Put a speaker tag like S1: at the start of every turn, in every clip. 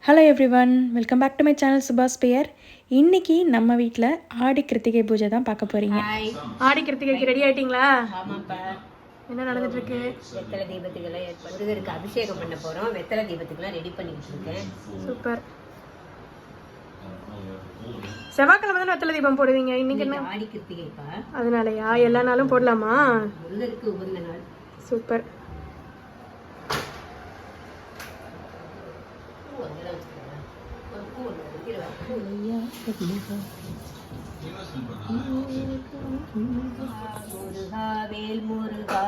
S1: Hello everyone, welcome back to my channel சுபாஷ் பெயர். இன்னைக்கு நம்ம வீட்டில் ஆடி கிருத்திகை பூஜை தான் பார்க்க போறீங்க. ஆடி கிருத்திகைக்கு ரெடி ஆயிட்டீங்களா?
S2: ஆமாப்பா.
S1: என்ன நடந்துட்டு இருக்கு?
S2: வெத்தலை தீபத்துக்கெல்லாம் முருகருக்கு அபிஷேகம் பண்ண போறோம். வெத்தலை தீபத்துக்கெல்லாம் ரெடி பண்ணிட்டு இருக்கேன்.
S1: சூப்பர். செவ்வாய்க்கிழமை தான் வெத்தலை தீபம் போடுவீங்க. இன்னைக்கு என்ன
S2: ஆடி கிருத்திகைப்பா,
S1: அதனாலயா? எல்லா நாளும் போடலாமா?
S2: முருகருக்கு உகந்த நாள்.
S1: சூப்பர்.
S2: முருகா வேல் முருகா,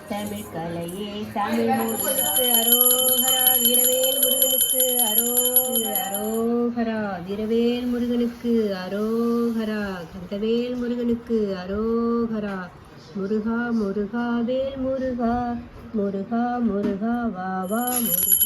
S2: தமிழ் கலையே தமிழ் முருகனுக்கு அரோகரா, வீரவேல் முருகனுக்கு அரோகரா, வீரவேல் முருகனுக்கு அரோகரா, கந்தவேல் முருகனுக்கு அரோகரா. முருகா முருகா வேல் முருகா, முருகா முருகா வா வா முருகா.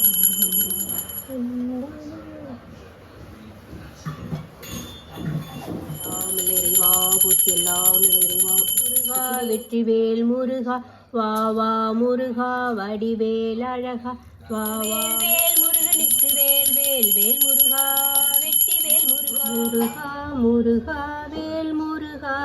S2: இறைவா போற்றி, எல்லாம் இறைவா. முருகா வெற்றிவேல் முருகா, வா வா முருகா, வடிவேல் அழகா, வா வா வேல் முருகனுக்கு வேல் வேல் வேல் முருகா, வெற்றிவேல் முருகா. முருகா முருகா வேல் முருகா,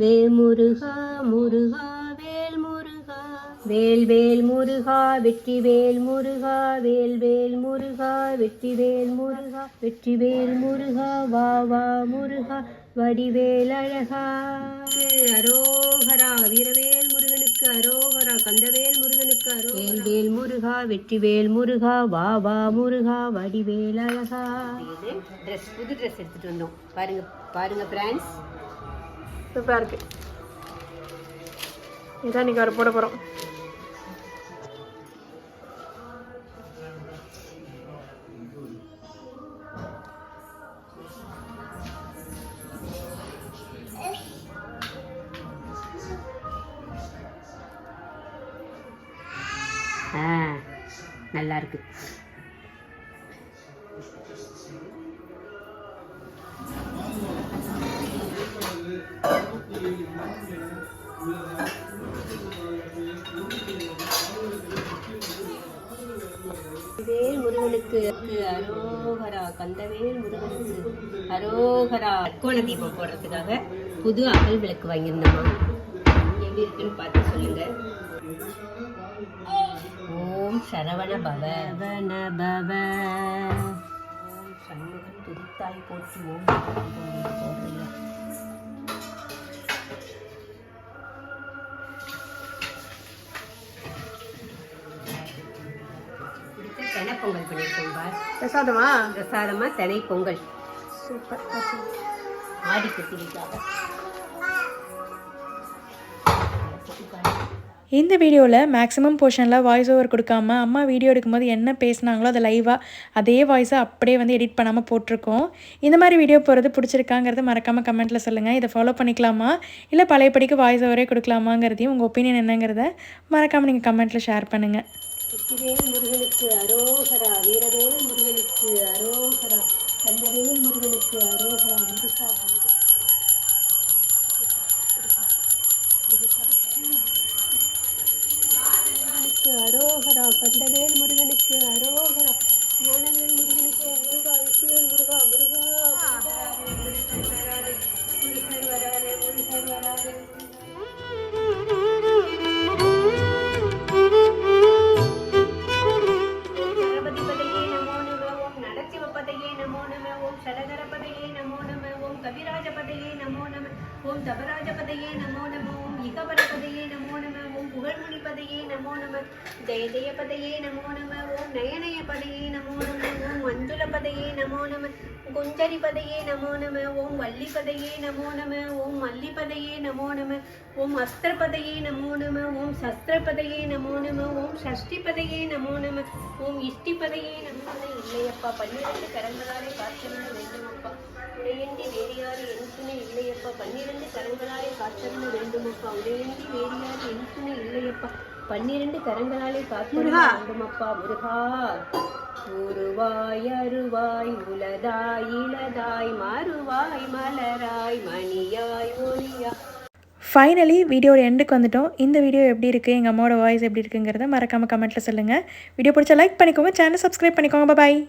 S2: வேல் முருகா முருகா வேல் முருகா, வேல் வேல் முருகா, வெற்றிவேல் முருகா, வேல் வேல் முருகா, வெற்றிவேல் முருகா, வெற்றிவேல் முருகா, வா வா முருகா, வடிவேல் அழகா. அரோகரா, வீரவேல் முருகனுக்கு அரோகரா, கந்தவேல் முருகனுக்கு அரோகரா. வேல் வேல் முருகா, வெற்றிவேல் முருகா, வா வா முருகா, வடிவேல் அழகா. புது ட்ரெஸ் எடுத்துட்டு வந்தோம். பாருங்க பாருங்க ஃப்ரெண்ட்ஸ்,
S1: சூப்பராக இருக்கு. இதான் இன்னைக்கு வர போட போகிறோம்.
S2: நல்லா இருக்கு. வேல் முருகனுக்கு அரோகரா, கந்தவேல் முருகனுக்கு அரோகரா. கோண தீபம் போடுறதுக்காக புது அகல் விளக்கு வாங்கியிருந்தோமா, எப்படி இருக்குன்னு பார்த்து சொல்லுங்க. ஓம் சரவண பவ வன பவ, ஓம் சண்முகன் துதித்தாய் போற்றி, ஓம் போடுறீங்க. தெனை பொங்கல் பண்ணியிருக்கோம் பார்.
S1: பிரசாதமா?
S2: பிரசாதமா தெனை பொங்கல்.
S1: சூப்பர்.
S2: ஆடி கிருத்திகைக்காக.
S1: இந்த வீடியோவில் மேக்ஸிமம் போர்ஷனில் வாய்ஸ் ஓவர் கொடுக்காம அம்மா வீடியோ எடுக்கும்போது என்ன பேசுனாங்களோ அதை லைவாக அதே வாய்ஸை அப்படியே வந்து எடிட் பண்ணாமல் போட்டிருக்கோம். இந்த மாதிரி வீடியோ போகிறது பிடிச்சிருக்காங்கிறது மறக்காமல் கமெண்ட்டில் சொல்லுங்கள். இதை ஃபாலோ பண்ணிக்கலாமா இல்லை பழையபடிக்கு வாய்ஸ் ஓவரே கொடுக்கலாமாங்கிறதையும் உங்கள் ஒப்பீனியன் என்னங்கிறத மறக்காமல் நீங்கள் கமெண்ட்டில் ஷேர் பண்ணுங்கள்.
S2: வெற்றிவேல் முருகனுக்கு அரோகரா, வீரவேல் முருகனுக்கு அரோகரா, கந்தவேல் முருகனுக்கு அரோகரா. முருகா அரோகரா, கந்தவேல் முருகனுக்கு அரோகரா, ஞானவேல் முருகனுக்கு அரோகரா, வெற்றிவேல் முருகா முருகா. முருகர் வராதே, முருகர் வராதே. கணபதிபதையே நமோ நம, ஓம் நடசிவபதையே நமோ நம, ஓம் சடகரபதையே நமோ நம, ஓம் கவிராஜபதையே நமோ நம, ஓம் தபராஜபதையே நமோ நம, ஓம் இகவரபதையே நமோ நம, ஓம் புகழ்முனிபதையே நமோ நம, ஜெய ஜெயபதையே நமோ நம, ஓம் நயனயபதையே நமோ நம, ஓம் மஞ்சுளபதையே நமோ நம, குஞ்சரிபதையே நமோ நம, ஓம் வள்ளிபதையே நமோ நம, ஓம் மல்லிபதையே நமோ நம, ஓம் அஸ்திரபதையே நமோ நம, ஓம் சஸ்திரபதையே நமோ நம, ஓம் ஷஷ்டிபதையே நமோ நம, ஓம் இஷ்டிபதையே நமோ நம. இல்லையப்பா, 12 கரங்களாலே காத்தருள வேண்டுமப்பா, உடையண்டி வேறியாறு என் துணை இல்லையப்பா, 12 கரங்களாலே காத்தருள வேண்டுமப்பா, உடையண்டி வேறியாறு என் துணை இல்லையப்பா, 12 கரங்களாலே காத்தருள வேண்டுமப்பா. முருகா உருவாய் அருவாய் உலதாய் இளதாய் மறுவாய் மலராய் மணியாய் ஒளியாய்
S1: ஃபைனலி வீடியோட எண்டுக்கு வந்துட்டோம். இந்த வீடியோ எப்படி இருக்குது, எங்கள் அம்மாவோட வாய்ஸ் எப்படி இருக்குங்கிறத மறக்காமல் கமெண்ட்டில் சொல்லுங்கள். வீடியோ பிடிச்சா லைக் பண்ணிக்கோங்க, சேனல் சப்ஸ்கிரைப் பண்ணிக்கோங்க. பாய்.